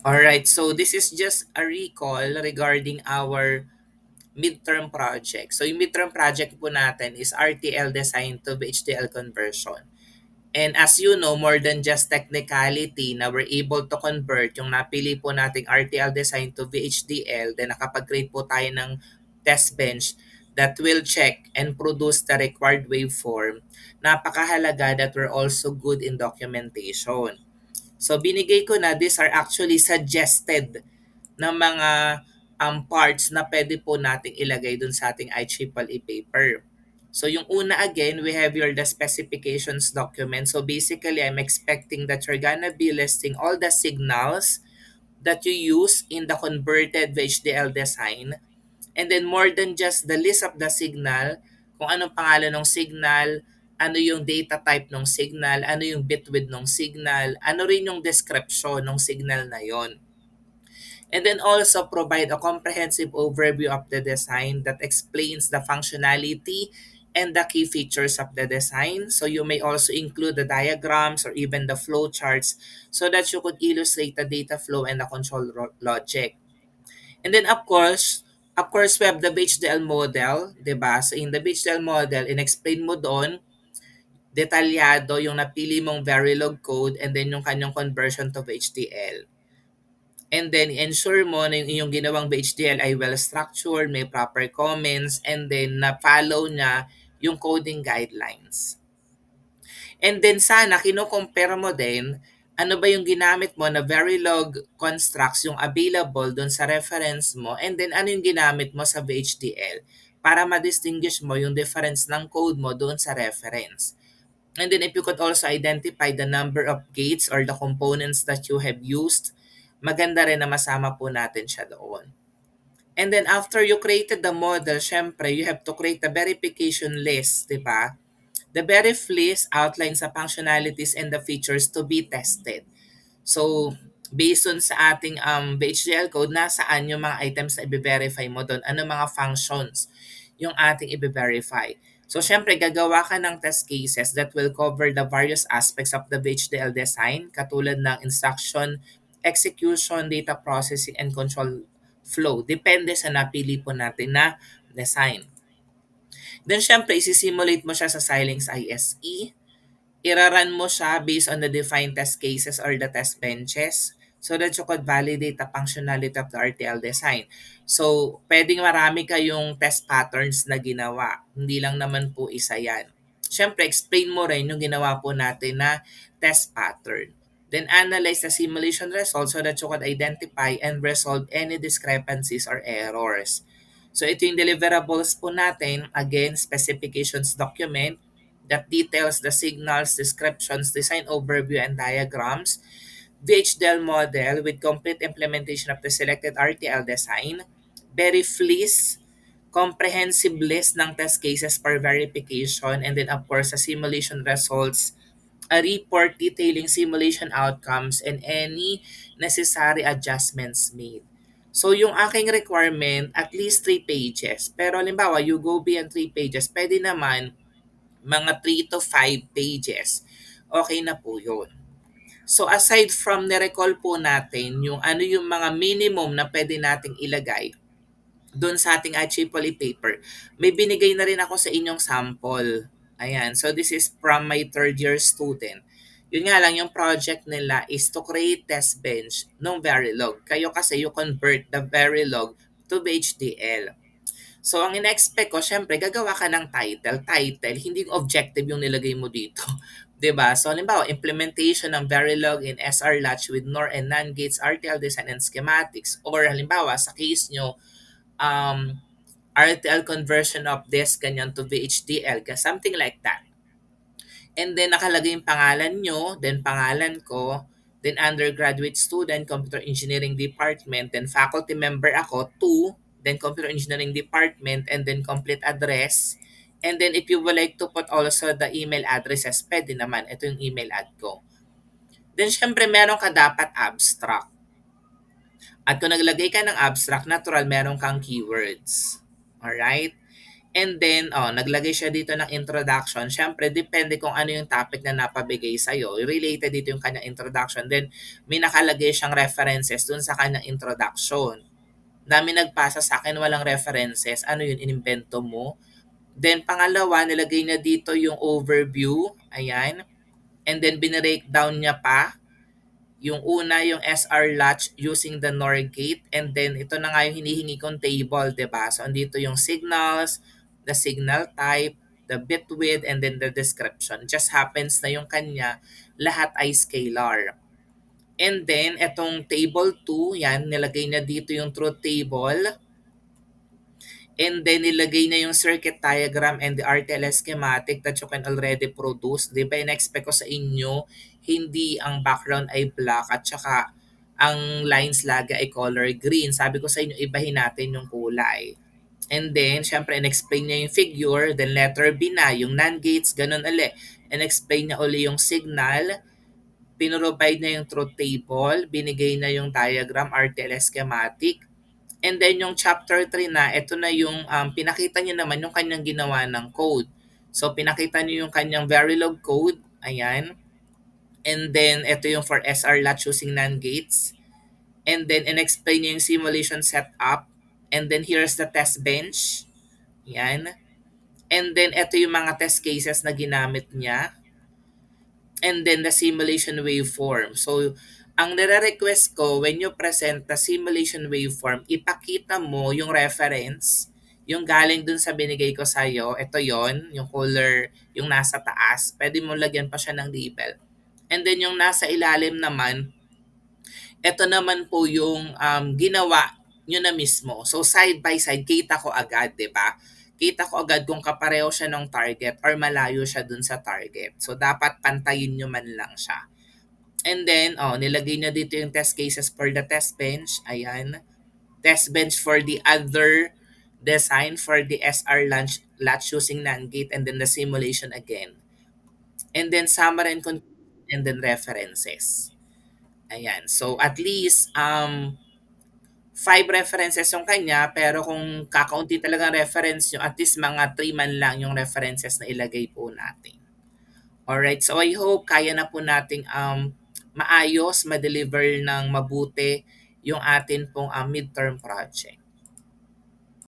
Alright, so this is just a recall regarding our midterm project. So yung midterm project po natin is RTL design to VHDL conversion. And as you know, more than just technicality na we're able to convert yung napili po nating RTL design to VHDL, then nakapag-create po tayo ng test bench that will check and produce the required waveform. Napakahalaga that we're also good in documentation. So binigay ko na these are actually suggested na mga parts na pwede po nating ilagay dun sa ating IEEE paper. So yung una again, we have the specifications document. So basically, I'm expecting that you're gonna be listing all the signals that you use in the converted VHDL design. And then more than just the list of the signal, kung anong pangalan ng signal, ano yung data type ng signal, ano yung bit width ng signal, ano rin yung description ng signal na yon. And then also provide a comprehensive overview of the design that explains the functionality and the key features of the design. So you may also include the diagrams or even the flow charts so that you could illustrate the data flow and the logic. And then of course, we have the BHDL model, 'di ba? So in the BHDL model, in-explain mo doon detalyado yung napili mong Verilog code and then yung kanyang conversion to HDL. And then ensure mo na yung iyong ginawang BHDL ay well-structured, may proper comments, and then na-follow niya yung coding guidelines. And then sana kino-compare mo din ano ba yung ginamit mo na Verilog constructs yung available doon sa reference mo and then ano yung ginamit mo sa VHDL para ma-distinguish mo yung difference ng code mo doon sa reference. And then if you could also identify the number of gates or the components that you have used, maganda rin na masama po natin siya doon. And then after you created the model, syempre, you have to create a verification list, di ba? The verif list outlines the functionalities and the features to be tested. So, based on sa ating BHDL code, nasaan yung mga items na i-verify mo doon? Ano mga functions yung ating i-verify? So, syempre, gagawa ka ng test cases that will cover the various aspects of the BHDL design, katulad ng instruction, execution, data processing, and control flow. Depende sa napili po natin na design. Then, syempre, isi-simulate mo siya sa Xilinx ISE. Iraran mo siya based on the defined test cases or the test benches so that you could validate the functionality of the RTL design. So, pwedeng marami kayong test patterns na ginawa. Hindi lang naman po isa yan. Siyempre, explain mo rin yung ginawa po natin na test pattern. Then analyze the simulation results so that you could identify and resolve any discrepancies or errors. So ito yung deliverables po natin. Again, specifications document that details the signals, descriptions, design overview, and diagrams. VHDL model with complete implementation of the selected RTL design. Verif list, comprehensive list ng test cases per verification, and then of course the simulation results, a report detailing simulation outcomes and any necessary adjustments made. So yung aking requirement, at least 3 pages. Pero halimbawa, you go beyond 3 pages, pwede naman mga 3 to 5 pages. Okay na po yun. So aside from ni-recall po natin yung ano yung mga minimum na pwede nating ilagay doon sa ating IEEE paper, may binigay na rin ako sa inyong sample. Ayan. So this is from my third year student. Yun nga lang, yung project nila is to create test bench ng Verilog. Kayo kasi you convert the Verilog to HDL. So, ang ina-expect ko, syempre, gagawa ka ng title. Title, hindi yung objective yung nilagay mo dito. 'Di ba? So, halimbawa, implementation ng Verilog in SR latch with NOR and NAND gates, RTL design and schematics. Or halimbawa, sa case nyo, um, RTL conversion of this ganyan to VHDL, something like that. And then nakalagay yung pangalan nyo, then pangalan ko, then undergraduate student, computer engineering department, then faculty member ako, 2, then computer engineering department, and then complete address. And then if you would like to put also the email addresses, pwede naman. Ito yung email ad ko. Then syempre meron ka dapat abstract. At kung naglagay ka ng abstract, natural meron kang keywords. Alright? And then, naglagay siya dito ng introduction. Siyempre, depende kung ano yung topic na napabigay sa'yo. Related dito yung kanyang introduction. Then, may nakalagay siyang references dun sa kanyang introduction. Dami nagpasa sa akin, walang references. Ano yun, inimbento mo? Then, pangalawa, nilagay niya dito yung overview. Ayan. And then, binreakdown niya pa yung una, yung SR latch using the NOR gate. And then, ito na nga yung hinihingi kong table, 'di ba? So, andito yung signals, the signal type, the bit width, and then the description. Just happens na yung kanya, lahat ay scalar. And then, itong table 2, yan, nilagay na dito yung truth table. And then, nilagay na yung circuit diagram and the RTL schematic that you can already produce. Di ba, in-expect ko sa inyo, hindi ang background ay black at saka ang lines lagi ay color green. Sabi ko sa inyo, ibahin natin yung kulay. And then, syempre, in-explain niya yung figure. Then, letter B na, yung NAND gates, ganun uli. In-explain niya uli yung signal. Pinrovide niya yung truth table. Binigay na yung diagram, RTL schematic. And then yung chapter 3 na, ito na yung pinakita niya naman yung kanyang ginawa ng code. So pinakita niyo yung kanyang Verilog code. Ayan. And then ito yung for SR latch using NAND gates. And then in-explain niya yung simulation setup. And then here's the test bench. Ayan. And then ito yung mga test cases na ginamit niya. And then the simulation waveform. So, ang nire-request ko when you present the simulation waveform, ipakita mo yung reference, yung galing dun sa binigay ko sa'yo. Ito yon yung color, yung nasa taas. Pwede mo lagyan pa siya ng label. And then yung nasa ilalim naman, ito naman po yung ginawa nyo na mismo. So side by side, kita ko agad, di ba? Kita ko agad kung kapareho siya ng target or malayo siya dun sa target. So dapat pantayin nyo man lang siya. And then, nilagay niya dito yung test cases for the test bench. Ayan. Test bench for the other design for the SR latch using NAND gate and then the simulation again. And then summary and and then references. Ayan. So at least 5 references yung kanya, pero kung kakaunti talagang reference nyo, at least mga 3 man lang yung references na ilagay po natin. Alright, so I hope kaya na po nating maayos, ma-deliver ng mabuti yung atin pong midterm project.